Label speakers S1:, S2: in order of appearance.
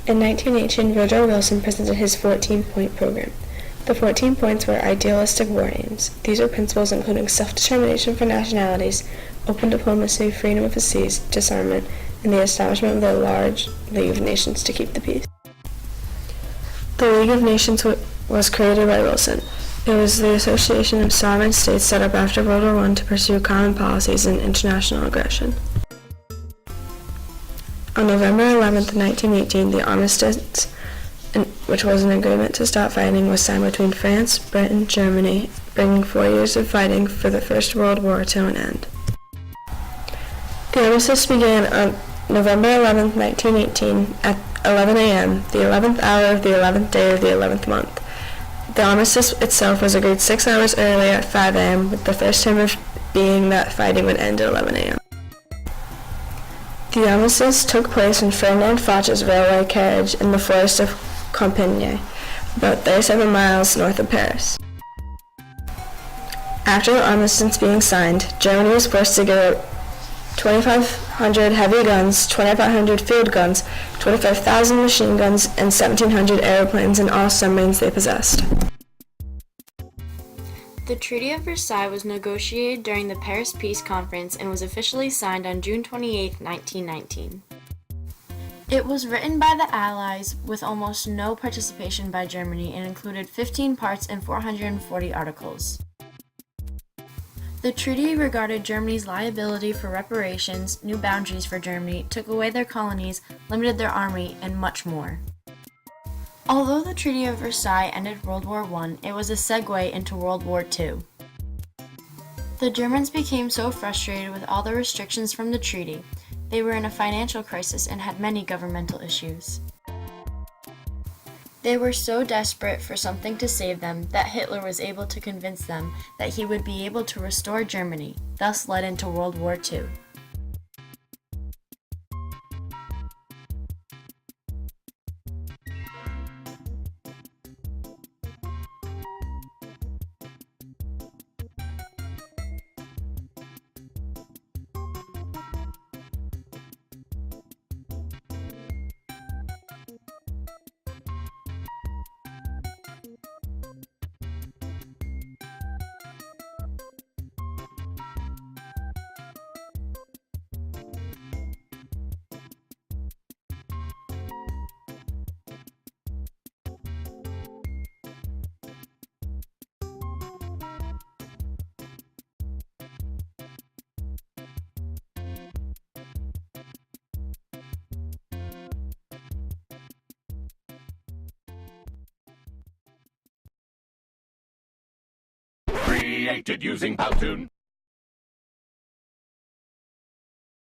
S1: In 1918, Woodrow Wilson presented his 14-point program. The 14 points were idealistic war aims. These were principles including self-determination for nationalities, open diplomacy, freedom of the seas, disarmament, and the establishment of the large League of Nations to keep the peace. The League of Nations was created by Wilson. It was the association of sovereign states set up after World War I to pursue common policies in international aggression. On November 11, 1918, the armistice, which was an agreement to stop fighting, was signed between France, Britain, and Germany, bringing 4 years of fighting for the First World War to an end. The armistice began on November 11, 1918, at 11 a.m., the 11th hour of the 11th day of the 11th month. The armistice itself was agreed 6 hours early at 5 a.m., with the first term being that fighting would end at 11 a.m. The armistice took place in Ferdinand Foch's railway carriage in the forest of Compiègne, about 37 miles north of Paris. After the armistice being signed, Germany was forced to give up 2,500 heavy guns, 2,500 field guns, 25,000 machine guns, and 1,700 airplanes and all submarines they possessed.
S2: The Treaty of Versailles was negotiated during the Paris Peace Conference and was officially signed on June 28, 1919. It was written by the Allies with almost no participation by Germany and included 15 parts and 440 articles. The treaty regarded Germany's liability for reparations, new boundaries for Germany, took away their colonies, limited their army, and much more. Although the Treaty of Versailles ended World War I, it was a segue into World War II. The Germans became so frustrated with all the restrictions from the treaty. They were in a financial crisis and had many governmental issues. They were so desperate for something to save them that Hitler was able to convince them that he would be able to restore Germany, thus led into World War II.
S3: Created using Powtoon.